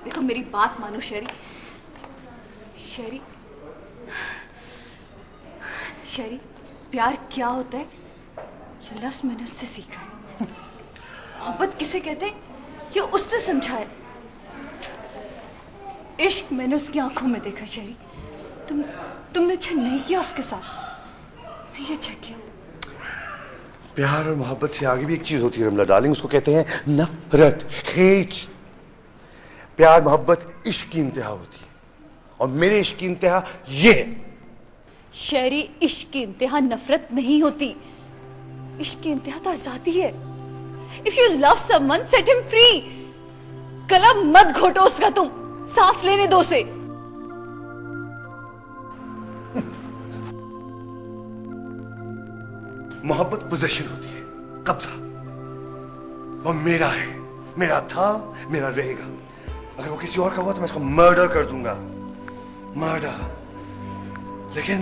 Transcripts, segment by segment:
देखो मेरी बात मानो शेरी। शेरी, शेरी, प्यार क्या होता है ये लफ्ज़ मैंने उससे सीखा है। मोहब्बत किसे कहते हैं ये उससे समझा है। इश्क मैंने उसकी आंखों में देखा। शेरी, तुमने अच्छा नहीं किया उसके साथ, नहीं अच्छा किया। प्यार और मोहब्बत से आगे भी एक चीज होती है रमला डार्लिंग, उसको कहते हैं नफरत, हेट। प्यार मोहब्बत इश्क की इंतहा होती है और मेरे इश्क की इंतहा ये है। शेरी, इश्क की इंतहा नफरत नहीं होती, इश्क की इंतहा तो आजादी है। If you love someone set him free. गला मत घोटो उसका, तुम सांस लेने दो उसे। मोहब्बत पोजेशन होती है, कब्जा। वो मेरा है, मेरा था, मेरा रहेगा। अगर वो किसी और का हुआ तो मैं इसको मर्डर कर दूंगा, मर्डर। लेकिन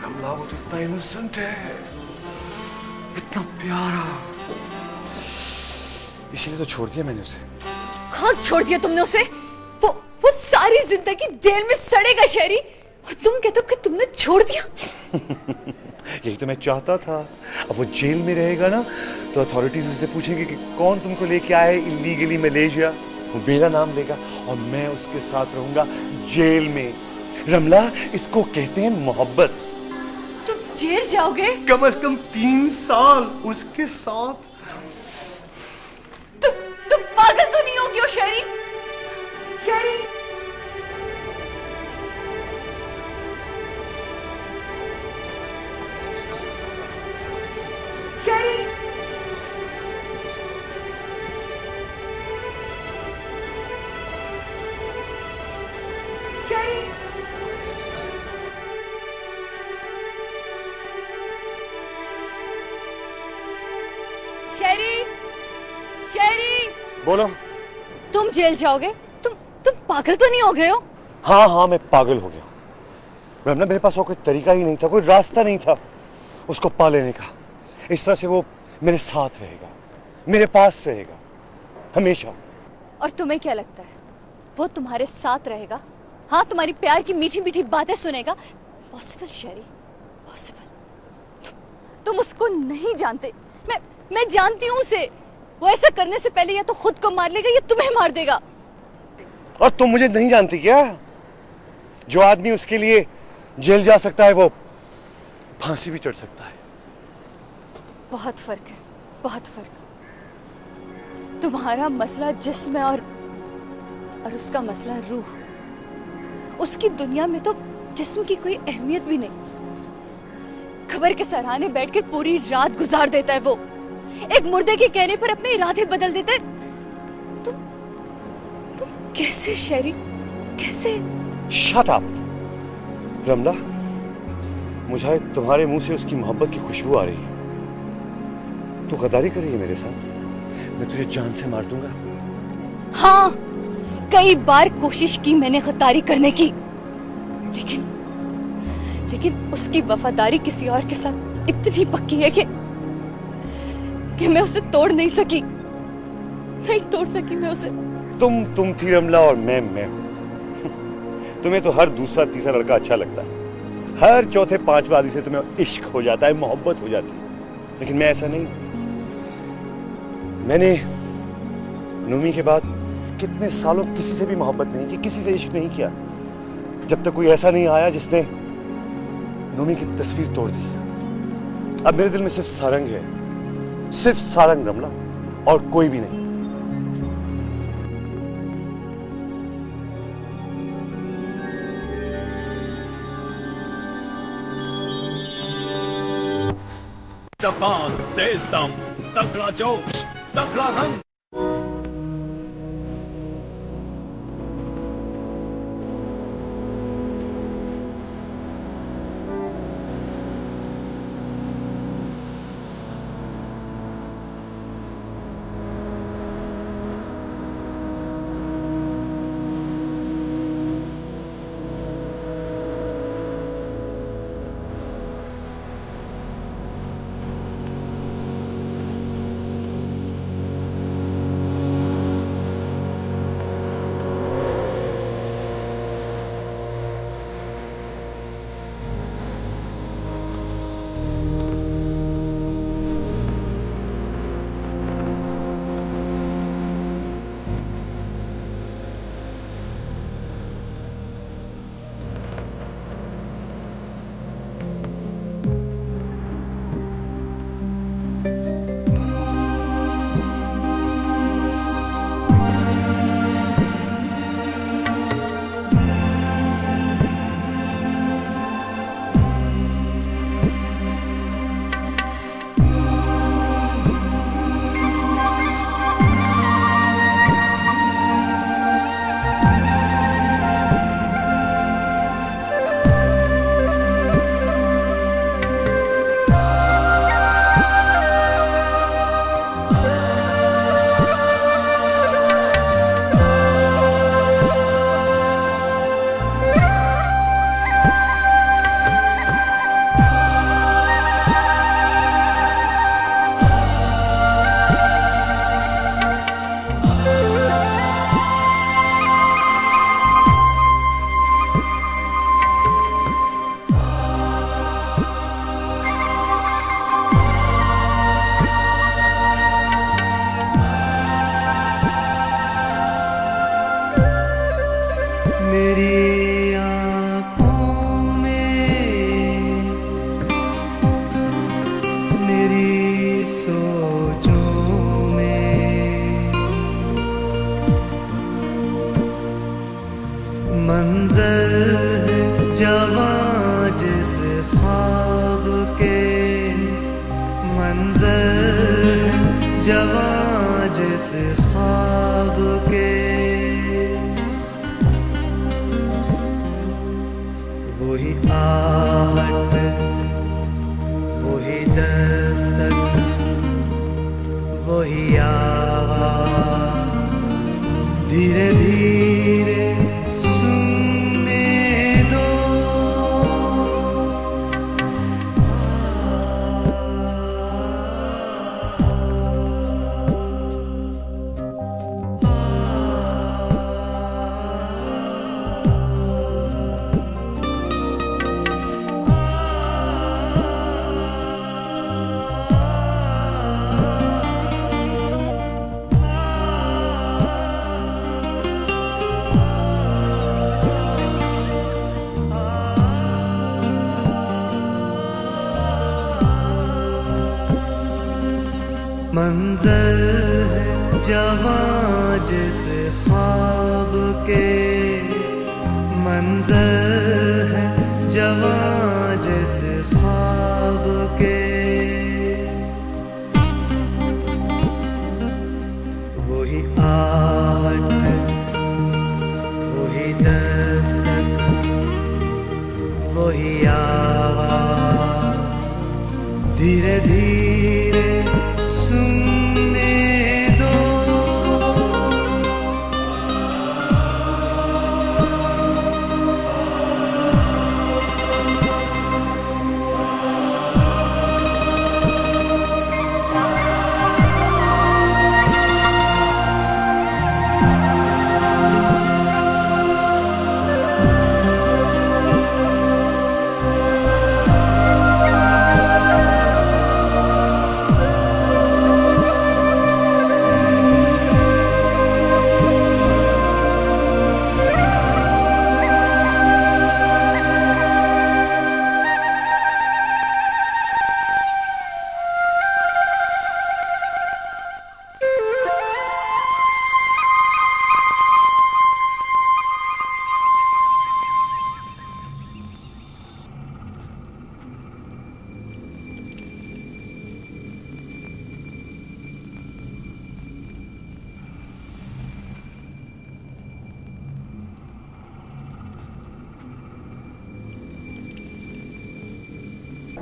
रमला वो तो इतना इनोसेंट है, इतना प्यारा, इसीलिए तो छोड़ दिया मैंने उसे। कहाँ छोड़ दिया तुमने उसे? वो सारी जिंदगी जेल में सड़ेगा शेरी, और तुम कहते हो कि तुमने छोड़ दिया। यही तो मैं चाहता था। अब वो जेल में रहेगा ना तो अथॉरिटीज उससे पूछेंगे कि कौन तुमको लेके आया इलीगली मलेशिया। वो मेरा नाम लेगा और मैं उसके साथ रहूंगा जेल में। रमला, इसको कहते हैं मोहब्बत। तुम जेल जाओगे? कम से कम 3 साल उसके साथ। तुम पागल तो नहीं होगी हो शेरी? शेरी, शेरी, शेरी। शेरी, शेरी, बोलो। तुम जेल जाओगे? तुम पागल तो नहीं हो गए हो? हाँ, मैं पागल हो गया। रमला, मेरे पास और कोई तरीका ही नहीं था, कोई रास्ता नहीं था उसको पा लेने का। इस तरह से वो मेरे साथ रहेगा, मेरे पास रहेगा हमेशा। और तुम्हें क्या लगता है वो तुम्हारे साथ रहेगा? हाँ, तुम्हारी प्यार की मीठी मीठी बातें सुनेगा? पॉसिबल शेरी, पॉसिबल। तुम उसको नहीं जानते। मैं जानती हूँ उसे। वो ऐसा करने से पहले या तो खुद को मार लेगा या तुम्हें मार देगा। और तुम मुझे नहीं जानती क्या? जो आदमी उसके लिए जेल जा सकता है वो फांसी भी चढ़ सकता है। बहुत फर्क है, बहुत फर्क। तुम्हारा मसला जिस्म है और उसका मसला रूह। उसकी दुनिया में तो जिस्म की कोई अहमियत भी नहीं। खबर के सराहने बैठकर पूरी रात गुजार देता है वो। एक मुर्दे के कहने पर अपने इरादे बदल देता है। तुम कैसे शेरी, कैसे? शट अप रमला, मुझे तुम्हारे मुंह से उसकी मोहब्बत की खुशबू आ रही है। तू गद्दारी कर रही है मेरे साथ। मैं तुझे जान से मार दूंगा। हाँ, कई बार कोशिश की मैंने गद्दारी करने की, लेकिन उसकी वफादारी किसी और के साथ इतनी पक्की है कि मैं उसे तोड़ नहीं सकी। नहीं तोड़ सकी मैं उसे। तुम थी रमला और मैं हूं। तुम्हें तो हर दूसरा तीसरा लड़का अच्छा लगता है। हर चौथे पांचवा आदमी से तुम्हें इश्क हो जाता है, मोहब्बत हो जाती है। लेकिन मैं ऐसा नहीं। मैंने नूमी के बाद कितने सालों किसी से भी मोहब्बत नहीं की, किसी से इश्क नहीं किया, जब तक कोई ऐसा नहीं आया जिसने नूमी की तस्वीर तोड़ दी। अब मेरे दिल में सिर्फ सारंग है, सिर्फ सारंग रमला, और कोई भी नहीं। जबान, तेज दम, तगड़ा जोश, तगड़ा रंग। मंजर है जवां जिस ख्वाब के, मंजर है जवां जिस ख्वाब के, वही आहट वही दस्तक वही आवाज, धीरे धीरे सुनने दो। मंजर है जवां जिस ख्वाब के, मंजर है जवां जिस ख्वाब के, वही आहट वही दस्तक वही आवाज, धीरे धीरे सुनने दो।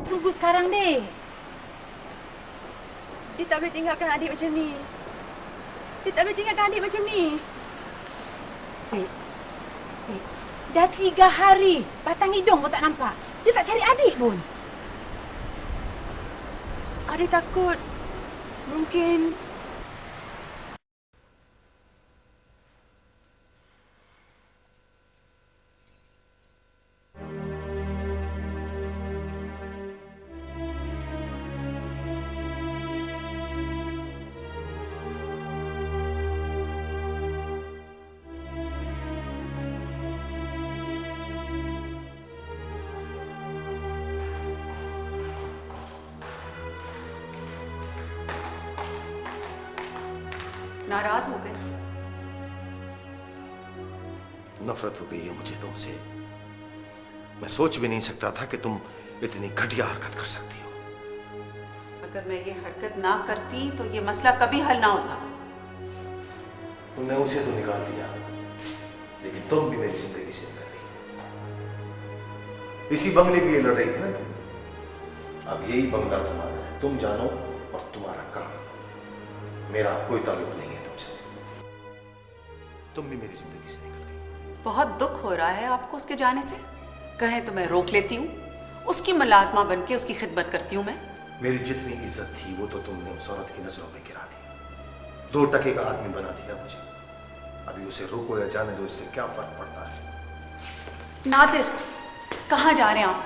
Tunggu sekarang, Dek. Dia tak boleh tinggalkan adik macam ni. Dia tak boleh tinggalkan adik macam ni. Dek. Dah 3 hari. Batang hidung pun tak nampak. Dia tak cari adik pun. Adik takut. Mungkin नाराज हो गए। नफरत हो गई है मुझे तुमसे। मैं सोच भी नहीं सकता था कि तुम इतनी घटिया हरकत कर सकती हो। अगर मैं ये हरकत ना करती तो ये मसला कभी हल ना होता। तुमने उसे तो निकाल दिया, लेकिन तुम भी मेरी जिंदगी से निकल गई। इसी बंगले के लिए लड़ रही थी ना तुम। अब यही बंगला तुम्हारा है, तुम जानो और तुम्हारा काम। मेरा कोई ताल्लुक नहीं है तुमसे। तुम भी मेरी जिंदगी से निकल गई। बहुत दुख हो रहा है आपको उसके जाने से। कहें तो मैं रोक लेती हूँ, उसकी मुलाजमा बन के उसकी खिदमत करती हूँ मैं। मेरी जितनी इज्जत थी वो तो तुमने उस औरत की नजरों में गिरा दी। 2 टके का आदमी बना दिया मुझे। अभी उसे रोको या जाने दो, इससे क्या फर्क पड़ता है? नादिर, कहाँ जा रहे हैं आप?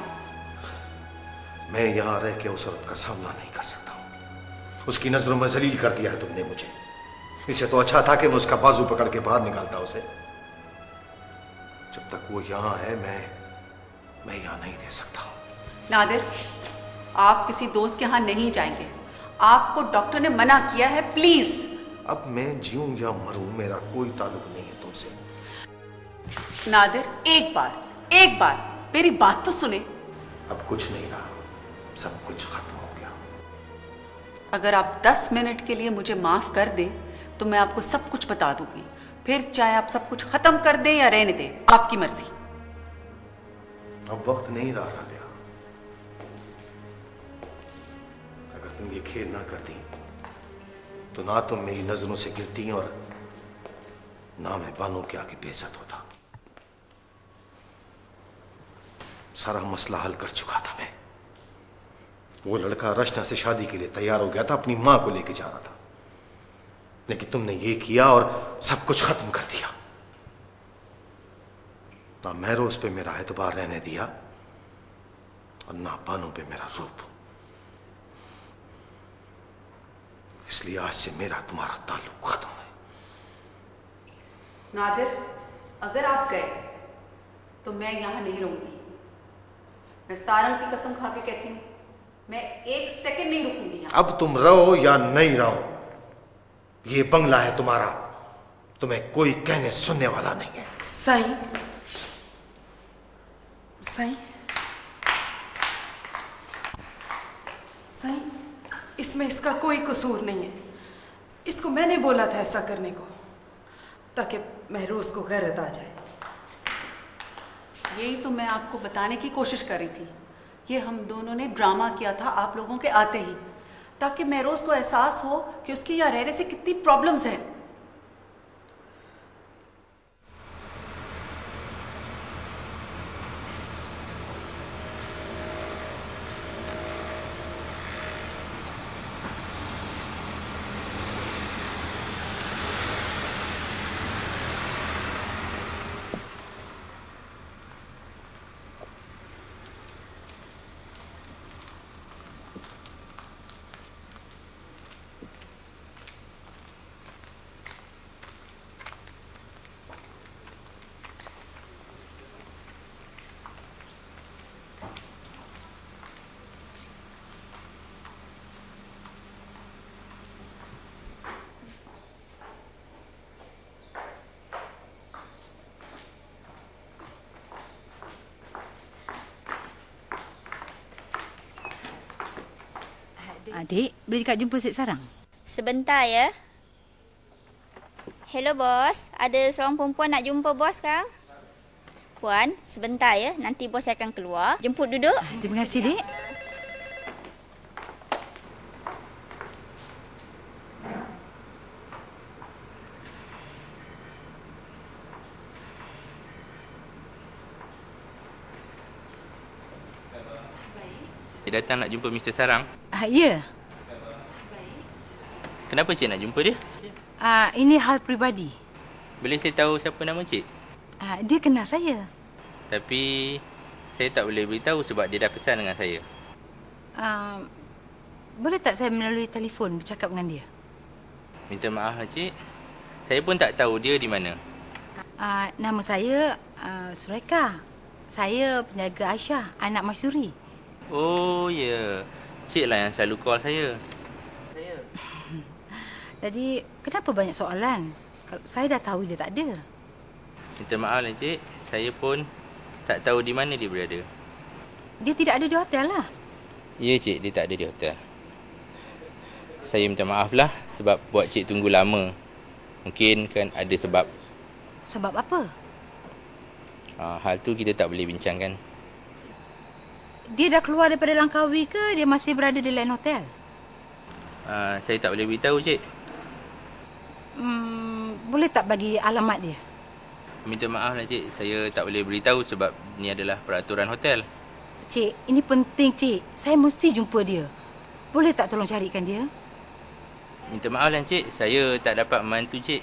मैं यहां रह के उस औरत का सामना नहीं कर सकता हूं। उसकी नजरों में जलील कर दिया है तुमने मुझे। इससे तो अच्छा था कि मैं उसका बाजू पकड़ के बाहर निकालता उसे। जब तक वो यहां है मैं यहां नहीं रह सकता हूं। नादिर, आप किसी दोस्त के यहाँ नहीं जाएंगे। आपको डॉक्टर ने मना किया है, प्लीज। अब मैं जीऊं या मरूं, मेरा कोई ताल्लुक नहीं है तुमसे। नादिर, एक बार मेरी बात तो सुने। अब कुछ नहीं रहा, सब कुछ खत्म हो गया। अगर आप 10 मिनट के लिए मुझे माफ कर दें तो मैं आपको सब कुछ बता दूंगी। फिर चाहे आप सब कुछ खत्म कर दें या रहने दें, आपकी मर्जी। अब वक्त नहीं रहा रालिया। अगर तुम ये खेल ना करती तो ना तुम मेरी नजरों से गिरती और ना मैं बानों के आगे बेइज्जत होता। सारा मसला हल कर चुका था मैं। वो लड़का रचना से शादी के लिए तैयार हो गया था, अपनी मां को लेके जा रहा था, लेकिन तुमने ये किया और सब कुछ खत्म कर दिया। ना महरोज पे मेरा एतबार रहने दिया और ना बानों पे मेरा रूप। इसलिए आज से मेरा तुम्हारा ताल्लुक खत्म है। नादिर, अगर आप गए तो मैं यहां नहीं रहूंगी। मैं सारंग की कसम खा के कहती हूं, मैं 1 सेकंड नहीं रुकूंगी यहां। अब तुम रहो या नहीं रहो, ये बंगला है तुम्हारा, तुम्हें कोई कहने सुनने वाला नहीं है। साईं, इसमें इसका कोई कसूर नहीं है। इसको मैंने बोला था ऐसा करने को, ताकि महरोज को गैरत आ जाए। यही तो मैं आपको बताने की कोशिश कर रही थी। ये हम दोनों ने ड्रामा किया था आप लोगों के आते ही, ताकि महरोज को एहसास हो कि उसकी यहाँ रहने से कितनी प्रॉब्लम्स हैं। Adik, boleh dekat jumpa Cik Sarang? Sebentar ya. Hello bos, ada seorang perempuan nak jumpa bos sekarang. Puan, sebentar ya, nanti bos akan keluar. Jemput duduk. Terima kasih, Dek. Cik datang nak jumpa Mr. Sarang. Ya. Kenapa cik nak jumpa dia? Ini hal peribadi. Boleh saya tahu siapa nama cik? Dia kenal saya. Tapi saya tak boleh beritahu sebab dia dah pesan dengan saya. Boleh tak saya melalui telefon bercakap dengan dia? Minta maaf lah cik. Saya pun tak tahu dia di mana. Nama saya Suraika. Saya penjaga Aisyah, anak Masyuri. Oh ya, cik lah yang selalu call saya. Jadi kenapa banyak soalan? Kalau saya dah tahu dia tak ada. Minta maaf lah cik. Saya pun tak tahu di mana dia berada. Dia tidak ada di hotel lah. Ya cik, dia tak ada di hotel. Saya minta maaf lah sebab buat cik tunggu lama. Mungkin kan ada sebab. Sebab apa? Hal tu kita tak boleh bincangkan. Dia dah keluar daripada Langkawi ke dia masih berada di lain hotel? Saya tak boleh beritahu cik. Boleh tak bagi alamat dia? Minta maaf lah cik, saya tak boleh beritahu sebab ni adalah peraturan hotel. Cik, ini penting cik. Saya mesti jumpa dia. Boleh tak tolong carikan dia? Minta maaf lah cik, saya tak dapat membantu cik.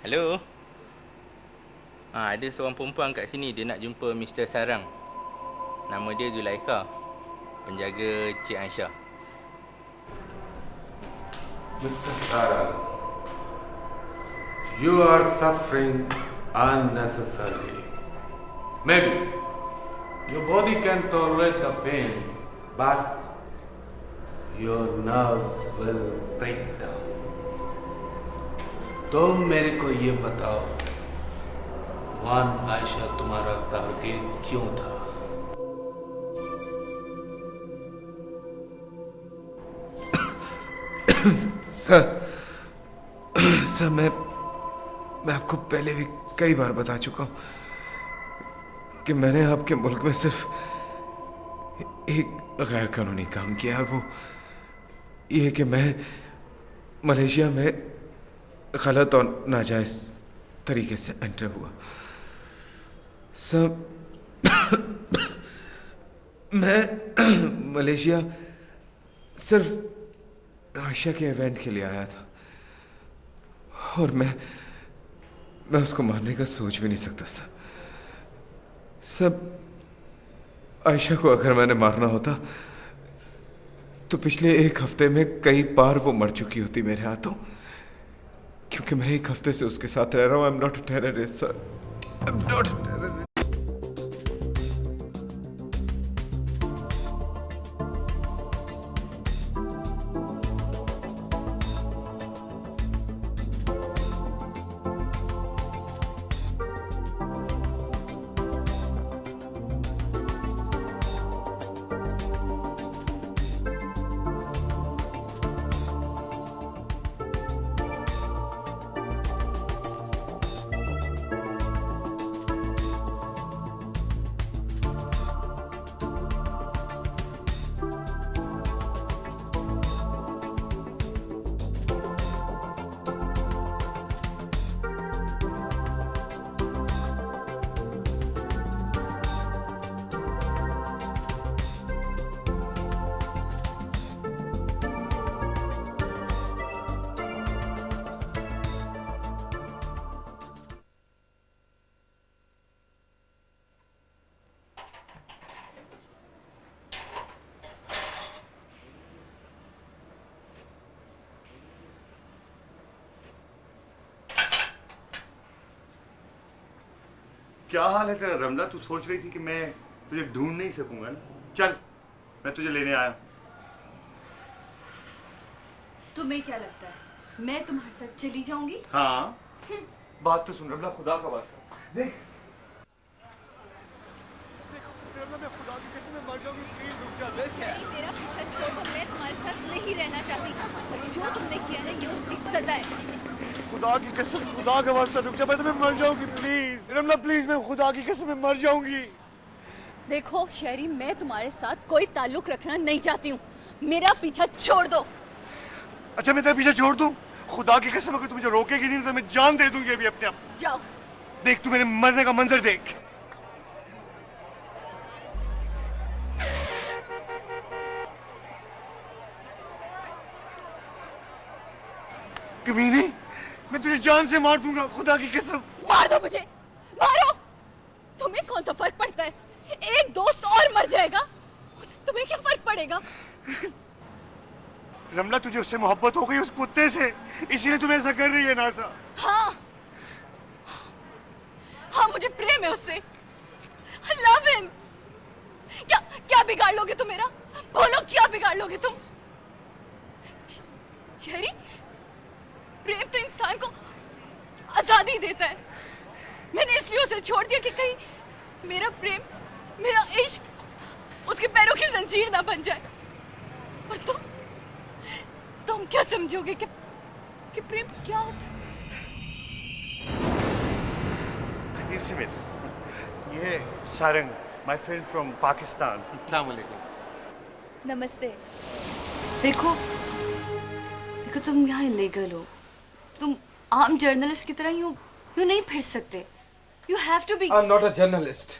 Hello. Ada seorang perempuan kat sini, dia nak jumpa Mr. Sarang. Nama dia Zulaikha, penjaga Cik Aisyah. Mr. Sarang, you are suffering unnecessarily. Maybe your body can tolerate the pain, but your nerves will break down. तुम मेरे को ये बताओ, one Ayesha तुम्हारा target क्यों था? Sir मैं आपको पहले भी कई बार बता चुका हूं कि मैंने आपके मुल्क में सिर्फ एक गैर कानूनी काम किया, और वो ये कि मैं मलेशिया में गलत और नाजायज तरीके से एंटर हुआ। सब मैं मलेशिया सिर्फ आयशा के इवेंट के लिए आया था, और मैं उसको मारने का सोच भी नहीं सकता सर। सब आयशा को अगर मैंने मारना होता तो पिछले एक हफ्ते में कई बार वो मर चुकी होती मेरे हाथों, क्योंकि मैं एक हफ्ते से उसके साथ रह रहा हूं। I am not a terrorist sir, I am not a terrorist. क्या हाल है तेरा रमला? तू सोच रही थी कि मैं तुझे ढूंढ नहीं सकूंगा ना? चल मैं तुझे लेने आया। तुम्हें क्या लगता है मैं तुम्हारे साथ चली जाऊंगी? हाँ बात तो सुन रमला, खुदा का वास्ता देख। मैं खुदा की कसम मैं मर जाऊंगी, प्लीज रुक जा। मेरा पीछा छोड़ो, मैं तुम्हारे साथ नहीं रहना चाहती। जो तुमने किया ना ये उसकी सजा है। खुदा की कसम, खुदा का वास्ता रुक जा, मैं तुम्हें मर जाऊंगी प्लीज रमला, प्लीज मैं खुदा की कसम में मर जाऊंगी। देखो शहरी, मैं तुम्हारे साथ कोई ताल्लुक रखना नहीं चाहती हूँ, मेरा पीछा छोड़ दो। अच्छा मैं तेरा पीछे छोड़ दूं? खुदा की कसम अगर तू मुझे रोकेगी नहीं तो मैं जान दे दूंगी अभी अपने आप। जाओ। देख तू मेरे मरने का मंजर देख। कमीने, मैं तुझे जान से मार दूंगा, खुदा की कसम। मार दो मुझे, मारो। तुम्हें कौन सा फर्क पड़ता है? एक दोस्त और मर जाएगा, उससे तुम्हें क्या फर्क पड़ेगा? रमला तुझे उससे मोहब्बत हो गई, उस कुत्ते से, इसीलिए तुम ऐसा कर रही है नासा। हाँ हाँ मुझे प्रेम है उससे। I love him। क्या बिगाड़ लोगे तुम मेरा? बोलो क्या बिगाड़ लोगे तुम? शहरी, प्रेम तो इंसान को आजादी देता है। मैंने इसलिए उसे छोड़ दिया कि कहीं मेरा प्रेम, मेरा इश्क उसके पैरों की जंजीर ना बन जाए। और तुम क्या समझोगे कि प्रेम क्या होता है? ये Sarang, my friend from Pakistan. अस्सलाम वालेकुम। नमस्ते। देखो तुम यहाँ इलीगल हो, तुम आम जर्नलिस्ट की तरह यूं नहीं फिर सकते। You have to be। I'm not a journalist.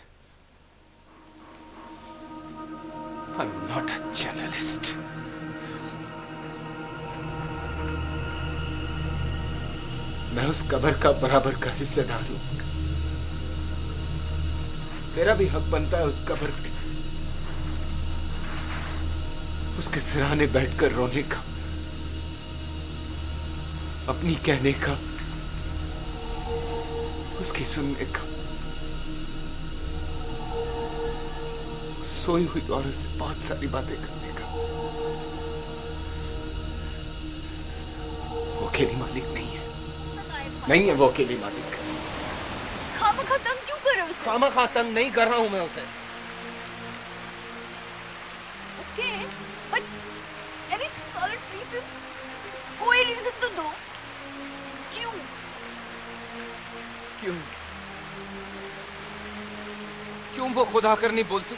I'm not a journalist. मैं उस कब्र का बराबर का हिस्सेदार हूं। मेरा भी हक बनता है उस कब्र पे, उसके सिरहाने बैठकर रोने का। अपनी कहने का, उसकी सुनने का, सोई हुई औरत से बहुत सारी बातें करने का। वो अकेली मालिक नहीं है, नहीं है वो अकेली मालिक। खामखा तंग क्यों कर रहे हो उसे? खामखा तंग नहीं कर रहा हूं मैं उसे। Okay, but any solid reason, कोई रीजन तो दो। क्यों? क्यों? क्यों वो खुद आकर नहीं बोलती?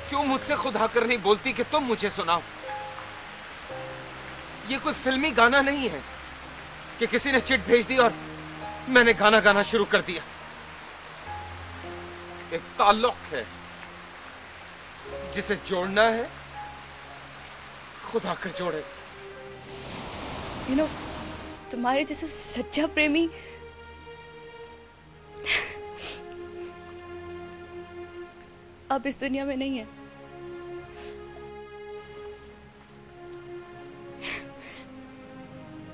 क्यों मुझसे खुद आकर नहीं बोलती कि तुम मुझे सुनाओ? ये कोई फिल्मी गाना नहीं है कि किसी ने चिट भेज दी और मैंने गाना गाना शुरू कर दिया। एक ताल्लुक है जिसे जोड़ना है, खुद आकर जोड़े। यू नो, तुम्हारे जैसा सच्चा प्रेमी अब इस दुनिया में नहीं है।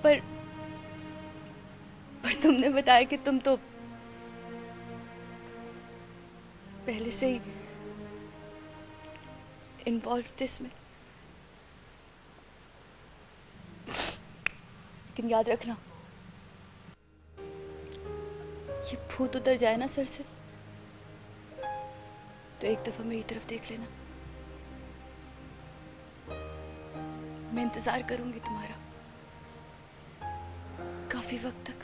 पर तुमने बताया कि तुम तो पहले से ही इन्वॉल्व थे इसमें। लेकिन याद रखना, ये भूत उतर जाए ना सर से तो एक दफा मेरी तरफ देख लेना। मैं इंतजार करूंगी तुम्हारा काफी वक्त तक।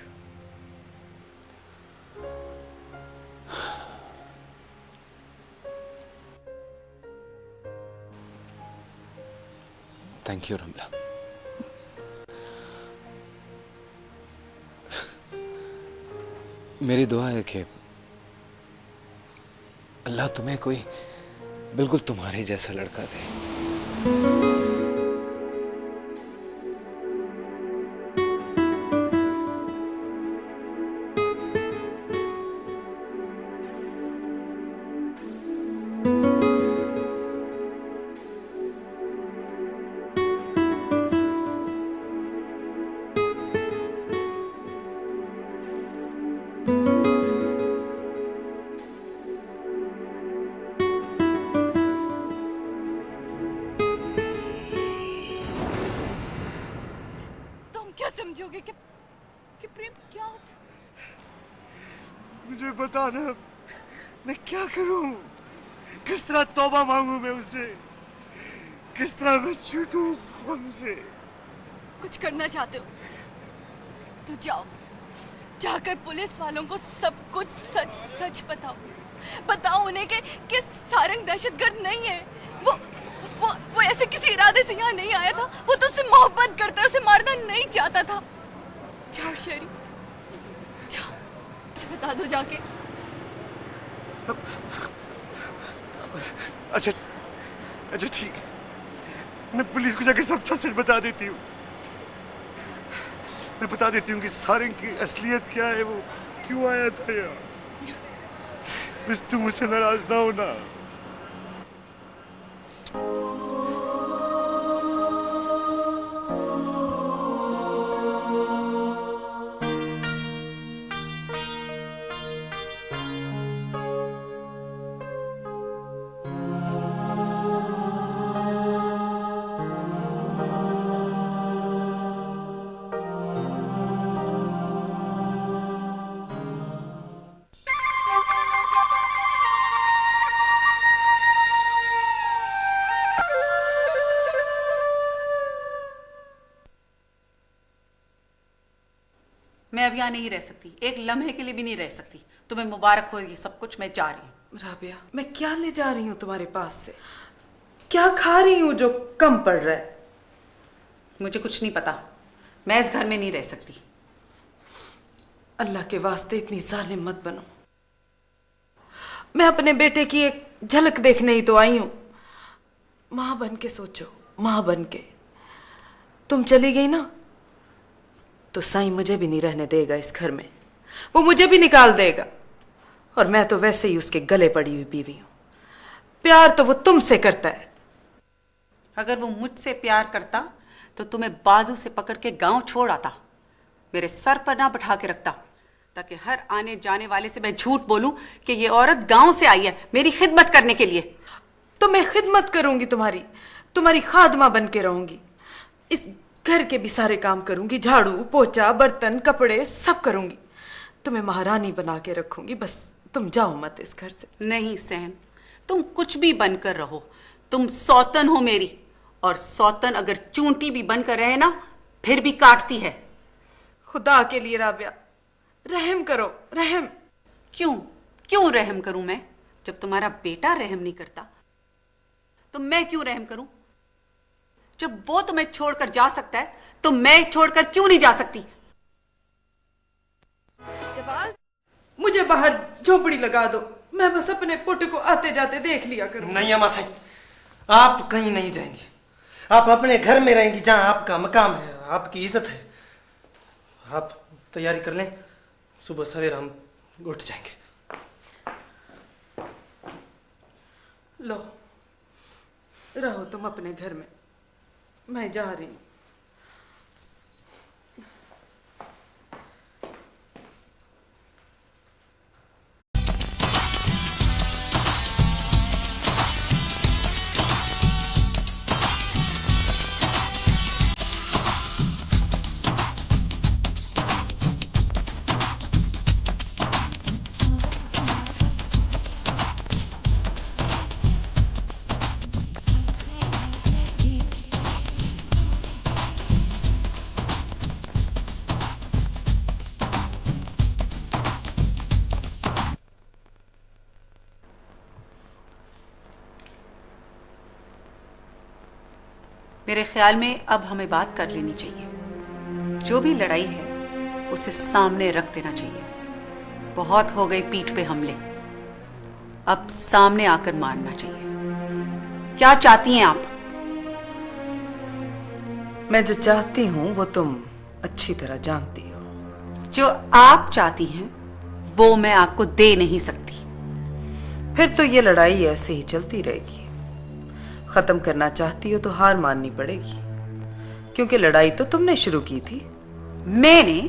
Thank you Ramla. मेरी दुआ है कि अल्लाह तुम्हें कोई बिल्कुल तुम्हारे जैसा लड़का दे। समझोगे कि प्रेम क्या होता है? मुझे बताना, मैं क्या करूं? किस तरह तौबा मांगू मैं उससे? किस तरह मैं छूटूं उस गम से? कुछ करना चाहते हो तो जाओ, जाकर पुलिस वालों को सब कुछ सच सच बताओ उन्हें कि सारंग दहशतगर्द नहीं है। वो ऐसे किसी इरादे से यहाँ नहीं आया था। वो तो उससे मोहब्बत करता है, उसे मारना नहीं चाहता था। जाओ शेरी, जाओ, मुझे बता दो जाके। अच्छा ठीक है, मैं पुलिस को जाके सब सच बता देती हूँ। मैं बता देती हूँ कि सारंग की असलियत क्या है, वो क्यों आया था यहाँ। बस तुम मुझसे नाराज ना होना। मैं अब यहाँ नहीं रह सकती, एक लम्हे के लिए भी नहीं रह सकती। तुम्हें मुबारक हो ये सब कुछ, मैं जा रही हूँ। राबिया, मैं क्या ले जा रही हूँ तुम्हारे पास से? क्या खा रही हूँ जो कम पड़ रहा है? मुझे कुछ नहीं पता, मैं इस घर में नहीं रह सकती। अल्लाह के वास्ते इतनी जालिम मत बनो। मैं अपने बेटे की एक झलक देखने ही तो आई हूँ। माँ बन के सोचो, माँ बन के। तुम चली गई ना तो साईं मुझे भी नहीं रहने देगा इस घर में, वो मुझे भी निकाल देगा। और मैं तो वैसे ही उसके गले पड़ी हुई बीवी हूं। प्यार तो वो तुमसे करता है। अगर वो मुझसे प्यार करता तो तुम्हें बाजू से पकड़ के गांव छोड़ आता, मेरे सर पर ना बैठा के रखता, ताकि हर आने जाने वाले से मैं झूठ बोलूं कि ये औरत गांव से आई है मेरी खिदमत करने के लिए। तो मैं खिदमत करूंगी, तुम्हारी खादमा बन के रहूंगी। इस घर के भी सारे काम करूंगी, झाड़ू पोछा बर्तन कपड़े सब करूंगी। तुम्हें महारानी बना के रखूंगी, बस तुम जाओ मत इस घर से। नहीं सहन, तुम कुछ भी बनकर रहो, तुम सौतन हो मेरी, और सौतन अगर चूंटी भी बनकर रहे ना फिर भी काटती है। खुदा के लिए राबिया, रहम करो, रहम। क्यों रहम करूं मैं? जब तुम्हारा बेटा रहम नहीं करता तो मैं क्यों रहम करूं? जब वो तुम्हें छोड़कर जा सकता है तो मैं छोड़कर क्यों नहीं जा सकती? मुझे बाहर झोपड़ी लगा दो, मैं बस अपने पुट को आते जाते देख लिया करूं। नहीं अम्मा साई, आप कहीं नहीं जाएंगी, आप अपने घर में रहेंगी जहां आपका मकाम है, आपकी इज्जत है। आप तैयारी कर लें, सुबह सवेरा हम उठ जाएंगे। लो रहो तुम अपने घर में, मैं जा रही हूं। मेरे ख्याल में अब हमें बात कर लेनी चाहिए। जो भी लड़ाई है उसे सामने रख देना चाहिए। बहुत हो गए पीठ पे हमले, अब सामने आकर मारना चाहिए। क्या चाहती हैं आप? मैं जो चाहती हूं वो तुम अच्छी तरह जानती हो। जो आप चाहती हैं वो मैं आपको दे नहीं सकती। फिर तो ये लड़ाई ऐसे ही चलती रहेगी। खत्म करना चाहती हो तो हार माननी पड़ेगी, क्योंकि लड़ाई तो तुमने शुरू की थी। मैंने?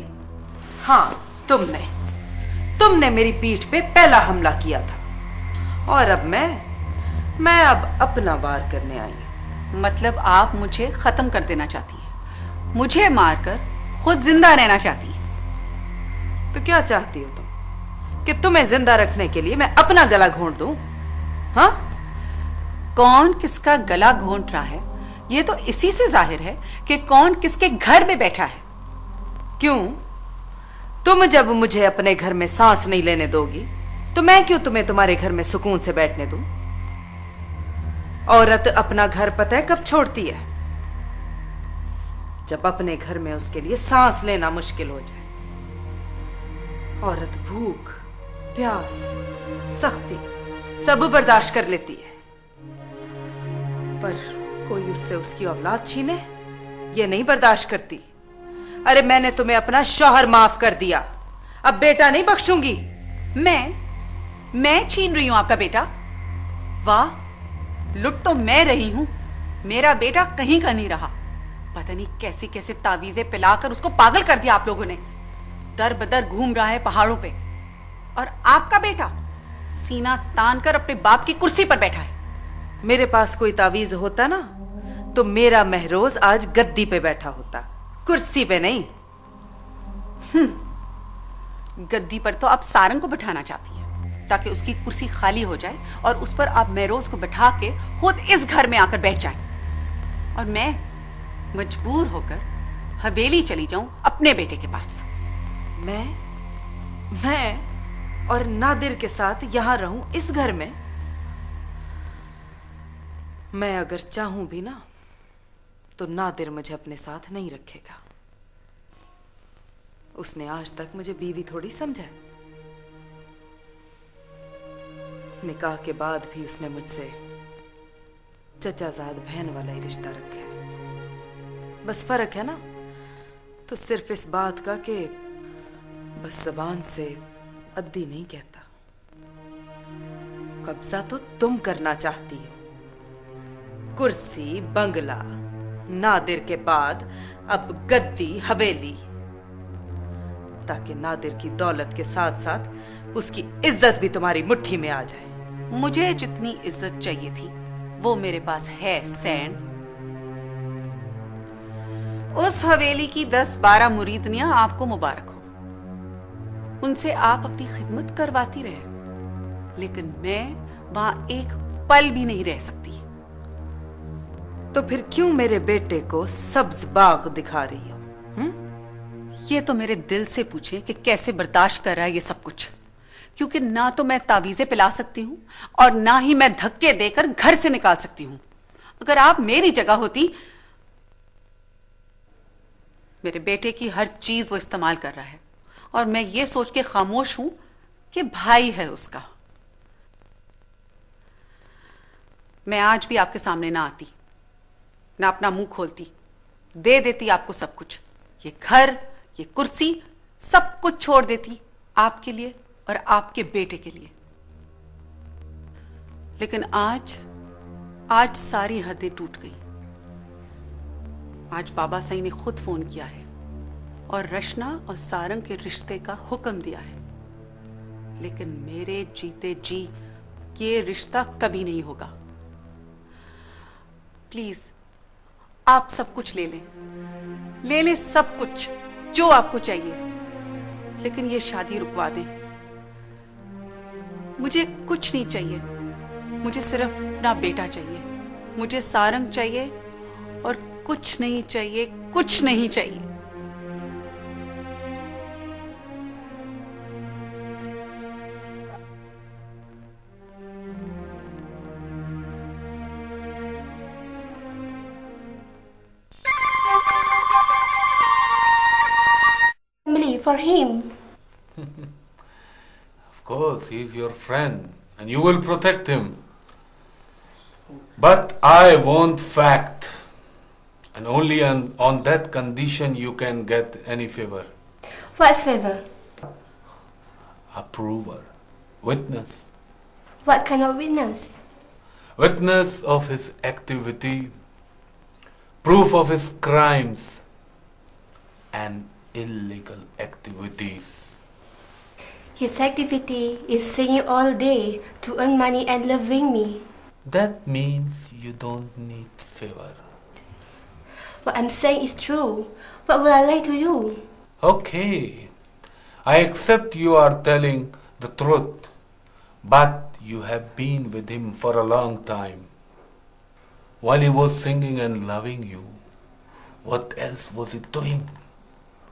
हाँ तुमने मेरी पीठ पे पहला हमला किया था, और अब मैं अब अपना वार करने आई हूं। मतलब आप मुझे खत्म कर देना चाहती हैं, मुझे मारकर खुद जिंदा रहना चाहती हैं। तो क्या चाहती हो तुम, कि तुम्हें जिंदा रखने के लिए मैं अपना गला घोंट दूं? हाँ, कौन किसका गला घोंट रहा है ये तो इसी से जाहिर है कि कौन किसके घर में बैठा है। क्यों? तुम जब मुझे अपने घर में सांस नहीं लेने दोगी तो मैं क्यों तुम्हें तुम्हारे घर में सुकून से बैठने दूं? औरत अपना घर पता है कब छोड़ती है? जब अपने घर में उसके लिए सांस लेना मुश्किल हो जाए। औरत भूख प्यास सख्ती सब बर्दाश्त कर लेती है, पर कोई उससे उसकी औलाद छीने ये नहीं बर्दाश्त करती। अरे मैंने तुम्हें अपना शौहर माफ कर दिया, अब बेटा नहीं बख्शूंगी। मैं छीन रही हूं आपका बेटा? वाह, लुट तो मैं रही हूं, मेरा बेटा कहीं का नहीं रहा। पता नहीं कैसे कैसे तावीजें पिलाकर उसको पागल कर दिया आप लोगों ने। दर बदर घूम रहा है पहाड़ों पे, और आपका बेटा सीना तान कर अपने बाप की कुर्सी पर बैठा है। मेरे पास कोई तावीज होता ना तो मेरा महरोज आज गद्दी पे बैठा होता, कुर्सी पे नहीं। गद्दी पर तो आप सारंग को बिठाना चाहती हैं, ताकि उसकी कुर्सी खाली हो जाए और उस पर आप महरोज को बिठा के खुद इस घर में आकर बैठ जाएं, और मैं मजबूर होकर हवेली चली जाऊं अपने बेटे के पास। मैं और नादिर के साथ यहां रहूं इस घर में? मैं अगर चाहूं भी ना तो नादिर मुझे अपने साथ नहीं रखेगा। उसने आज तक मुझे बीवी थोड़ी समझा। निकाह के बाद भी उसने मुझसे चचाजाद बहन वाला ही रिश्ता रखा है। बस फर्क है ना तो सिर्फ इस बात का कि बस जबान से अद्दी नहीं कहता। कब्जा तो तुम करना चाहती हो, कुर्सी बंगला नादिर के बाद अब गद्दी हवेली, ताकि नादिर की दौलत के साथ साथ उसकी इज्जत भी तुम्हारी मुट्ठी में आ जाए। मुझे जितनी इज्जत चाहिए थी वो मेरे पास है सैन। उस हवेली की 10-12 मुरीदनियां आपको मुबारक हो, उनसे आप अपनी खिदमत करवाती रहे, लेकिन मैं वहां एक पल भी नहीं रह सकती। तो फिर क्यों मेरे बेटे को सब्ज बाग दिखा रही हो? ये तो मेरे दिल से पूछे कि कैसे बर्दाश्त कर रहा है ये सब कुछ, क्योंकि ना तो मैं तावीजें पिला सकती हूं और ना ही मैं धक्के देकर घर से निकाल सकती हूं। अगर आप मेरी जगह होती, मेरे बेटे की हर चीज वो इस्तेमाल कर रहा है और मैं ये सोच के खामोश हूं कि भाई है उसका। मैं आज भी आपके सामने ना आती, ना अपना मुंह खोलती, दे देती आपको सब कुछ, ये घर, ये कुर्सी, सब कुछ छोड़ देती आपके लिए और आपके बेटे के लिए। लेकिन आज सारी हदें टूट गई। आज बाबा साईं ने खुद फोन किया है और रशना और सारंग के रिश्ते का हुक्म दिया है, लेकिन मेरे जीते जी ये रिश्ता कभी नहीं होगा। प्लीज आप सब कुछ ले लें सब कुछ जो आपको चाहिए, लेकिन ये शादी रुकवा दें। मुझे कुछ नहीं चाहिए, मुझे सिर्फ अपना बेटा चाहिए, मुझे सारंग चाहिए और कुछ नहीं चाहिए, कुछ नहीं चाहिए। For him. Of course, he is your friend and you will protect him. But I want fact, and only on that condition you can get any favor. What's favor? Approver, witness. What kind of witness? Witness of his activity, proof of his crimes and illegal activities. His activity is singing all day to earn money and loving me. That means you don't need favor. What I'm saying is true. What will I lie to you? Okay, I accept you are telling the truth, but you have been with him for a long time. While he was singing and loving you, what else was he doing?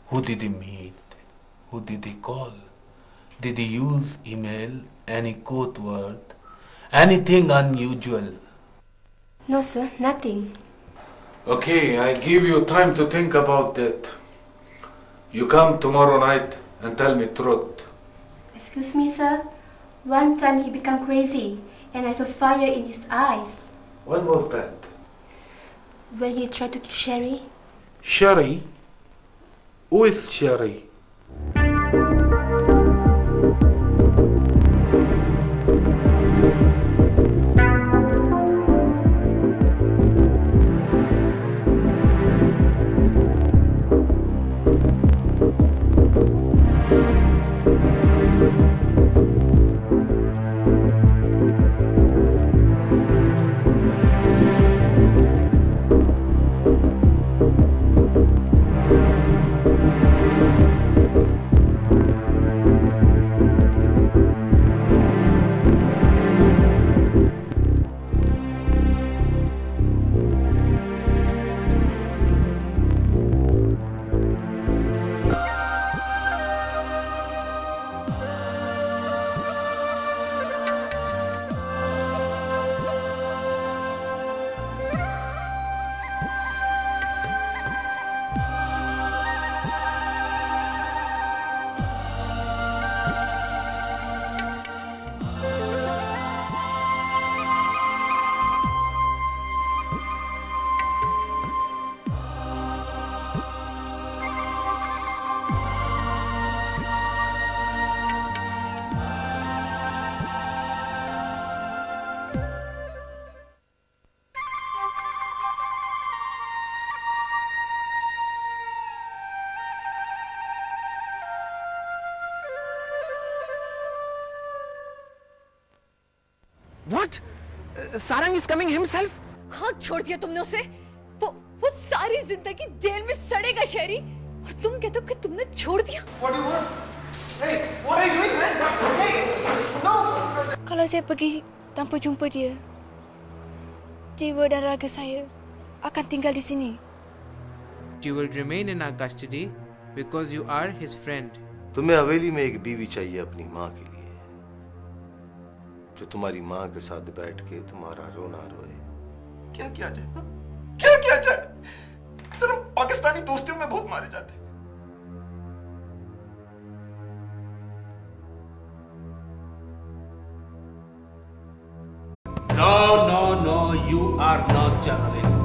Who did he meet? Who did he call? Did he use email, any code word, anything unusual? No, sir, nothing. Okay, I give you time to think about that. You come tomorrow night and tell me truth. Excuse me, sir. One time he became crazy and I saw fire in his eyes. When was that? When he tried to kill Sherry. Sherry? Who is Sherry? Sarang is coming himself. खाक छोड़ दिया तुमने उसे। वो सारी जिंदगी jail में सड़ेगा शहरी, और तुम कहते हो कि तुमने छोड़ दिया। Kalau saya pergi tanpa jumpa dia, jiwa dan raga saya akan tinggal di sini. You will remain in our custody because you are his friend. तुम्हें हवेली में एक बीवी चाहिए अपनी माँ के लिए, जो तुम्हारी माँ के साथ बैठ के तुम्हारा रोना रोए। क्या किया जाए? क्या किया जाए? सर, हम पाकिस्तानी दोस्तियों में बहुत मारे जाते हैं। No, you are not journalist.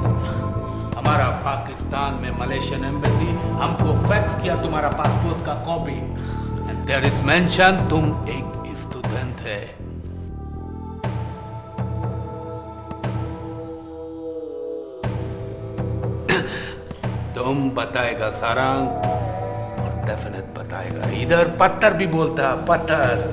हमारा पाकिस्तान में मलेशियन एम्बेसी हमको फैक्स किया तुम्हारा पासपोर्ट का copy, and there is mention तुम एक स्टूडेंट है। तुम बताएगा सारंग, और डेफिनेट बताएगा। इधर पत्थर भी बोलता, पत्थर।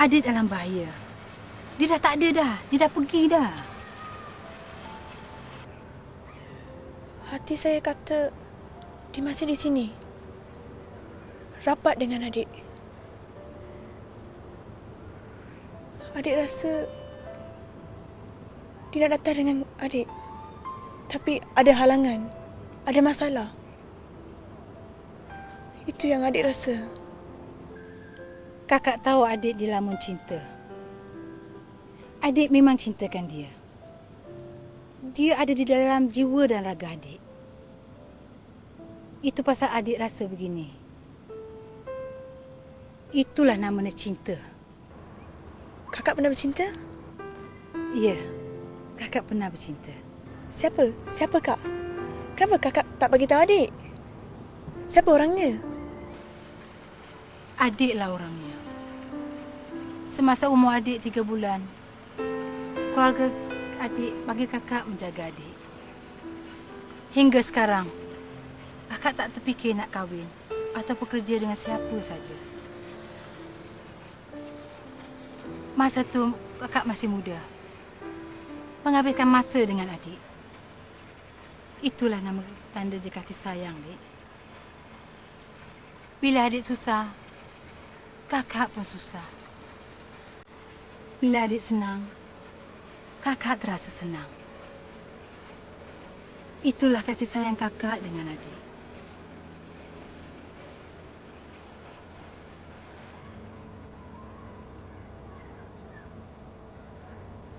Adik dalam bahaya. Dia dah tak ada dah. Dia dah pergi dah. Hati saya kata dia masih di sini. Rapat dengan adik. Adik rasa dia nak datang dengan adik. Tapi ada halangan. Ada masalah. Itu yang adik rasa. Kakak tahu adik dilamun cinta. Adik memang cintakan dia. Dia ada di dalam jiwa dan raga adik. Itu pasal adik rasa begini. Itulah namanya cinta. Kakak pernah bercinta? Ya, kakak pernah bercinta. Siapa? Siapa kak? Kenapa kakak tak bagi tahu adik? Siapa orangnya? Adiklah orangnya. Semasa umur adik 3 bulan, keluarga adik bagi kakak menjaga adik. Hingga sekarang, kakak tak terfikir nak kahwin atau bekerja dengan siapa saja. Masa tu kakak masih muda, menghabiskan masa dengan adik. Itulah nama tanda je kasih sayang, Dik. Bila adik susah, kakak pun susah. Bila adik senang, kakak terasa senang. Itulah kasih sayang kakak dengan adik.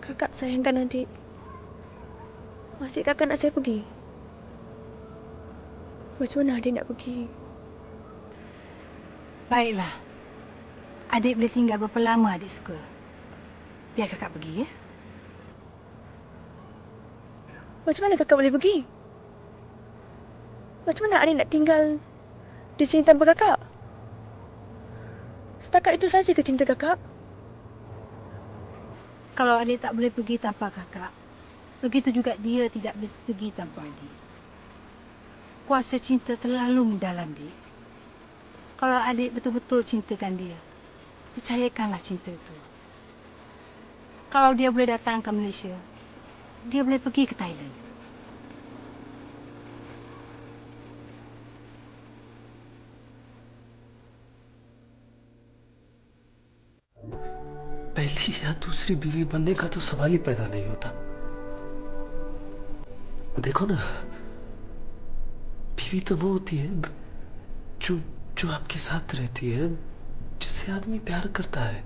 Kakak sayangkan adik. Masih kakak nak saya pergi? Macam mana adik nak pergi? Baiklah. Adik boleh tinggal berapa lama adik suka. Biar kakak pergi, ya? Macam mana kakak boleh pergi? Macam mana adik nak tinggal di sini tanpa kakak? Setakat itu saja ke cinta kakak? Kalau adik tak boleh pergi tanpa kakak, begitu juga dia tidak boleh pergi tanpa adik. Kuasa cinta terlalu mendalam, Dik. Kalau adik betul-betul cintakan dia, percayakanlah cinta itu. Kalau dia boleh datang ke Malaysia, dia boleh pergi ke Thailand. पहली या दूसरी बीवी बनने का तो सवाल ही पैदा नहीं होता। देखो ना, बीवी तो वो होती है जो जो आपके साथ रहती है, जिससे आदमी प्यार करता है।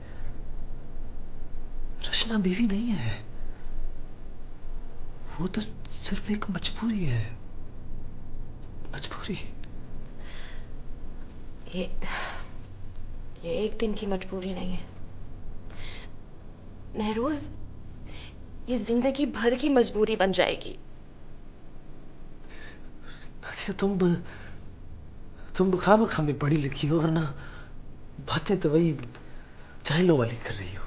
रचना बीवी नहीं है, वो तो सिर्फ एक मजबूरी है। मजबूरी। ये एक दिन की मजबूरी नहीं है महरोज, ये जिंदगी भर की मजबूरी बन जाएगी। नादिया, तुम खामखा में पढ़ी लिखी हो, वरना बातें तो वही जाहिलों वाली कर रही हो।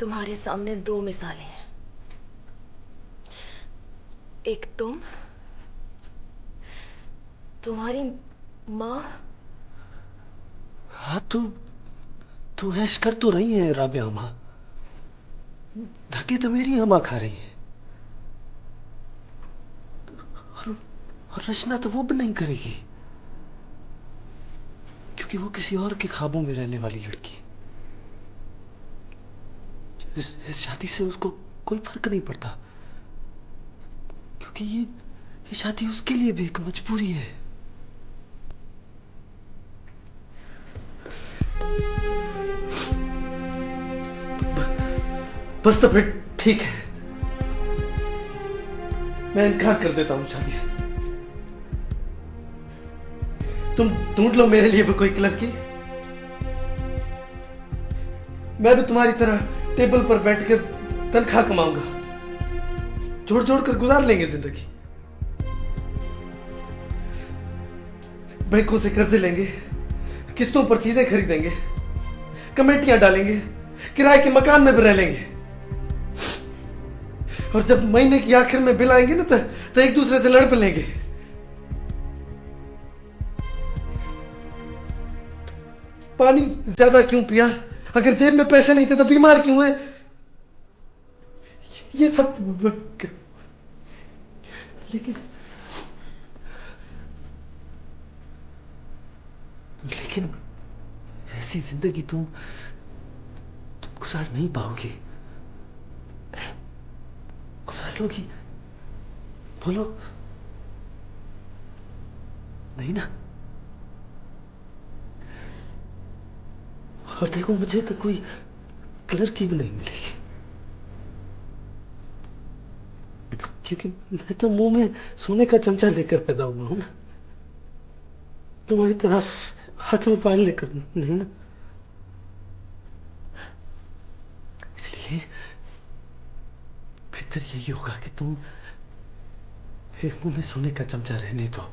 तुम्हारे सामने दो मिसालें हैं, एक तुम्हारी माँ। हाँ, तू ऐश कर तो रही है राबिया माँ, धक्के तो मेरी अम्मा खा रही है। और रचना तो वो भी नहीं करेगी, क्योंकि वो किसी और के ख्वाबों में रहने वाली लड़की। इस शादी से उसको कोई फर्क नहीं पड़ता, क्योंकि ये शादी उसके लिए भी एक मजबूरी है। बस तो फिर ठीक है, मैं इनकार कर देता हूं शादी से। तुम ढूंढ लो मेरे लिए भी कोई लड़की, मैं भी तुम्हारी तरह टेबल पर बैठकर तनख्वाह कमाऊंगा, जोड़ जोड़ कर गुजार लेंगे जिंदगी। बैंकों से कर्जे लेंगे, किस्तों पर चीजें खरीदेंगे, कमेटियां डालेंगे, किराए के मकान में भी रह लेंगे। और जब महीने की आखिर में बिल आएंगे ना, तो एक दूसरे से लड़ पे लेंगे। पानी ज्यादा क्यों पिया? अगर जेब में पैसे नहीं थे तो बीमार क्यों है? ये सब लेकिन ऐसी जिंदगी तुम गुजार नहीं पाओगी। गुजार लोगी? बोलो नहीं ना? और देखो, मुझे तो कोई लड़की भी नहीं मिलेगी, क्योंकि मैं तो मुंह में सोने का चमचा लेकर पैदा हुआ हूं ना, तुम्हारी तरह हाथ में पानी लेकर नहीं ना। इसलिए बेहतर यही होगा कि तुम मेरे मुंह में सोने का चमचा रहने दो।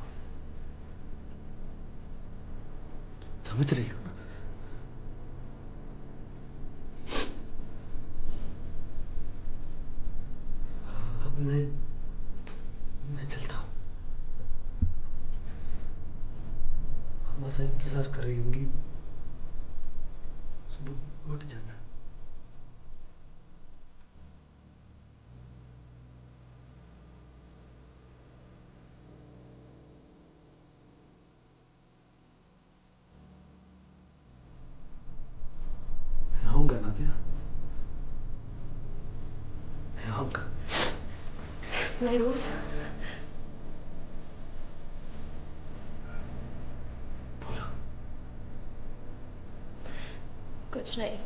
समझ रही हो ना? अब मैं चलता हूं। हमारा इंतजार कर रही होंगी, सुबह उठ जाना। मैं आऊंगा नादिया, मैं आऊंगा। महरोज, बोलो। कुछ नहीं।